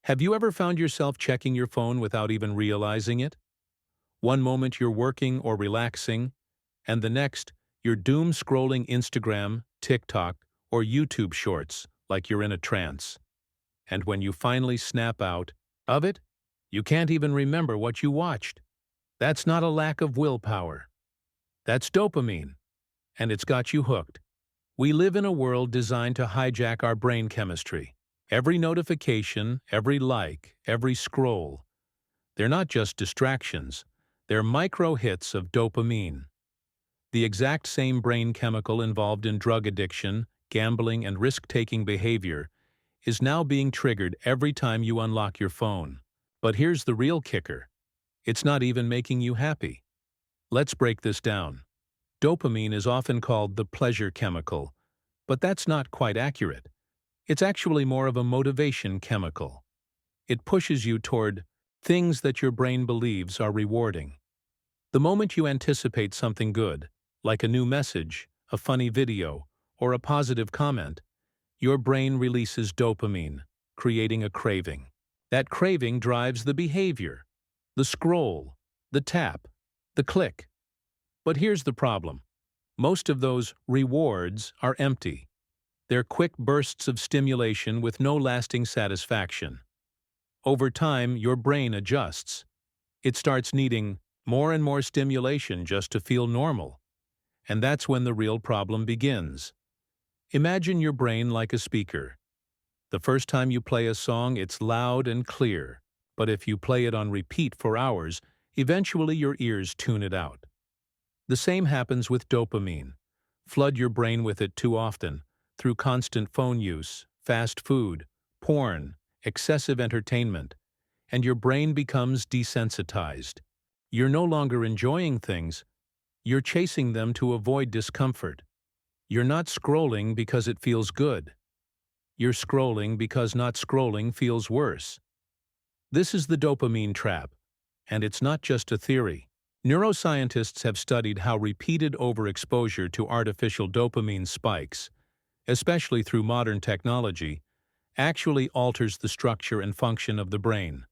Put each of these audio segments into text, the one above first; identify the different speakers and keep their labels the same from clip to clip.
Speaker 1: Have you ever found yourself checking your phone without even realizing it? One moment you're working or relaxing, and the next, you're doom scrolling Instagram, TikTok, or YouTube shorts like you're in a trance. And when you finally snap out of it, you can't even remember what you watched. That's not a lack of willpower. That's dopamine, and it's got you hooked. We live in a world designed to hijack our brain chemistry. Every notification, every like, every scroll, they're not just distractions, they're micro hits of dopamine. The exact same brain chemical involved in drug addiction, gambling, and risk-taking behavior is now being triggered every time you unlock your phone. But here's the real kicker. It's not even making you happy. Let's break this down. Dopamine is often called the pleasure chemical, but that's not quite accurate. It's actually more of a motivation chemical. It pushes you toward things that your brain believes are rewarding. The moment you anticipate something good, like a new message, a funny video, or a positive comment, your brain releases dopamine, creating a craving. That craving drives the behavior, the scroll, the tap, the click. But here's the problem. Most of those rewards are empty. They're quick bursts of stimulation with no lasting satisfaction. Over time, your brain adjusts. It starts needing more and more stimulation just to feel normal. And that's when the real problem begins. Imagine your brain like a speaker. The first time you play a song, it's loud and clear. But if you play it on repeat for hours, eventually your ears tune it out. The same happens with dopamine. Flood your brain with it too often, through constant phone use, fast food, porn, excessive entertainment, and your brain becomes desensitized. You're no longer enjoying things, you're chasing them to avoid discomfort. You're not scrolling because it feels good. You're scrolling because not scrolling feels worse. This is the dopamine trap, and it's not just a theory. Neuroscientists have studied how repeated overexposure to artificial dopamine spikes, especially through modern technology, actually alters the structure and function of the brain.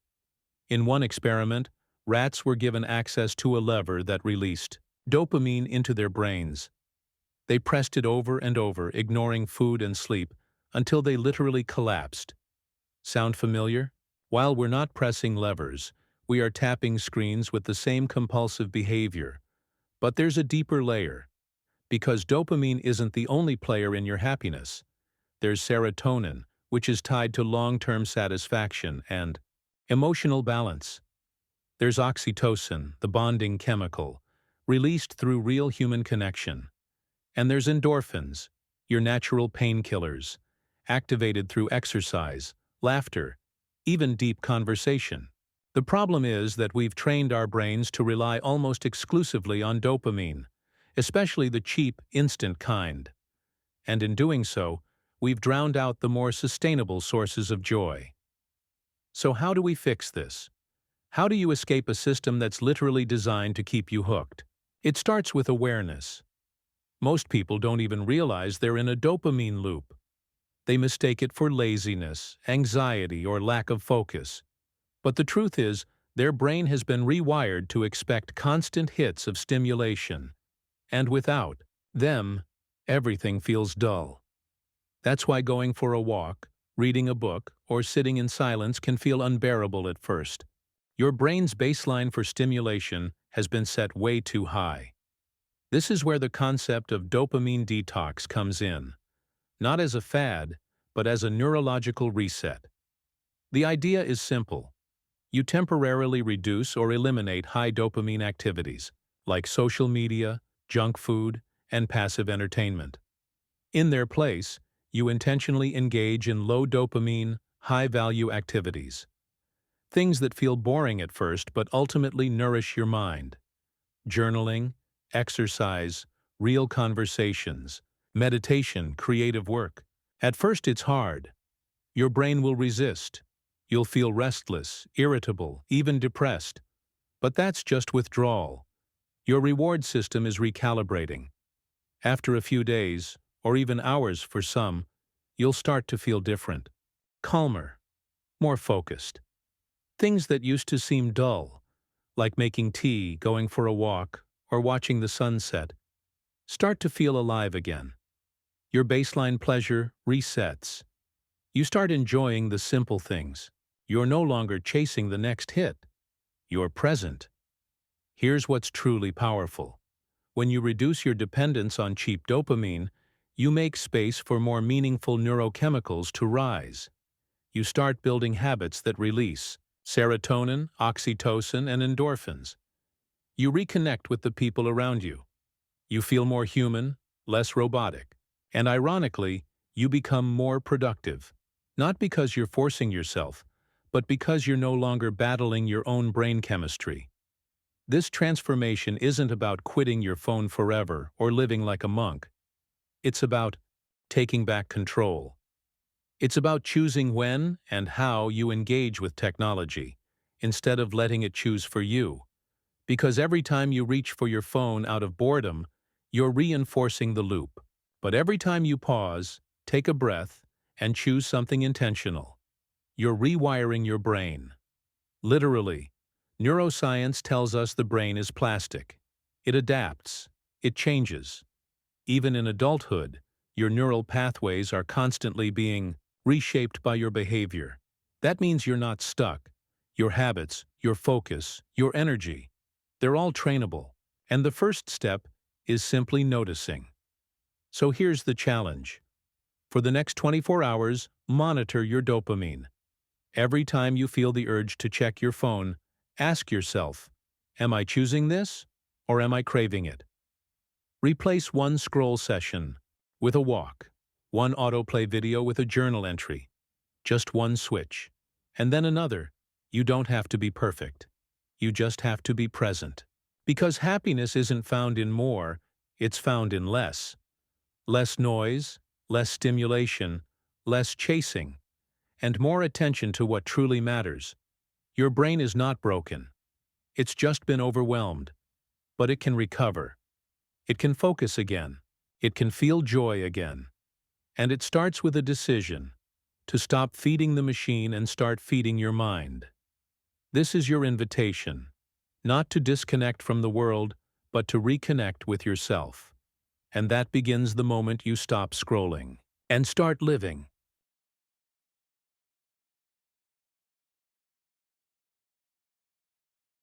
Speaker 1: In one experiment, rats were given access to a lever that released dopamine into their brains. They pressed it over and over, ignoring food and sleep, until they literally collapsed. Sound familiar? While we're not pressing levers, we are tapping screens with the same compulsive behavior. But there's a deeper layer. Because dopamine isn't the only player in your happiness. There's serotonin, which is tied to long-term satisfaction and emotional balance. There's oxytocin, the bonding chemical, released through real human connection. And there's endorphins, your natural painkillers, activated through exercise, laughter, even deep conversation. The problem is that we've trained our brains to rely almost exclusively on dopamine, especially the cheap, instant kind. And in doing so, we've drowned out the more sustainable sources of joy. So how do we fix this? How do you escape a system that's literally designed to keep you hooked? It starts with awareness. Most people don't even realize they're in a dopamine loop. They mistake it for laziness, anxiety, or lack of focus. But the truth is, their brain has been rewired to expect constant hits of stimulation. And without them, everything feels dull. That's why going for a walk, reading a book, or sitting in silence can feel unbearable at first. Your brain's baseline for stimulation has been set way too high. This is where the concept of dopamine detox comes in. Not as a fad, but as a neurological reset. The idea is simple. You temporarily reduce or eliminate high dopamine activities, like social media, junk food, and passive entertainment. In their place, you intentionally engage in low dopamine, high-value activities. Things that feel boring at first but ultimately nourish your mind. Journaling, exercise, real conversations, meditation, creative work. At first it's hard. Your brain will resist. You'll feel restless, irritable, even depressed. But that's just withdrawal. Your reward system is recalibrating. After a few days, or even hours for some, you'll start to feel different. Calmer. more focused. Things that used to seem dull, like making tea, going for a walk, or watching the sunset, start to feel alive again. Your baseline pleasure resets. You start enjoying the simple things. You're no longer chasing the next hit. You're present. Here's what's truly powerful. When you reduce your dependence on cheap dopamine, you make space for more meaningful neurochemicals to rise. You start building habits that release serotonin, oxytocin, and endorphins. You reconnect with the people around you. You feel more human, less robotic. And ironically, you become more productive. Not because you're forcing yourself, but because you're no longer battling your own brain chemistry. This transformation isn't about quitting your phone forever or living like a monk. It's about taking back control. It's about choosing when and how you engage with technology, instead of letting it choose for you. Because every time you reach for your phone out of boredom, you're reinforcing the loop. But every time you pause, take a breath, and choose something intentional, you're rewiring your brain. Literally, neuroscience tells us the brain is plastic. It adapts. It changes. Even in adulthood, your neural pathways are constantly being reshaped by your behavior. That means you're not stuck. Your habits, your focus, your energy, they're all trainable. And the first step is simply noticing. So here's the challenge. For the next 24 hours, monitor your dopamine. Every time you feel the urge to check your phone, ask yourself, am I choosing this, or am I craving it? Replace one scroll session with a walk, one autoplay video with a journal entry, just one switch, and then another. You don't have to be perfect. You just have to be present. Because happiness isn't found in more, it's found in less. Less noise, less stimulation, less chasing, and more attention to what truly matters. Your brain is not broken. It's just been overwhelmed. But it can recover. It can focus again. It can feel joy again. And it starts with a decision to stop feeding the machine and start feeding your mind. This is your invitation, not to disconnect from the world, but to reconnect with yourself. And that begins the moment you stop scrolling and start living.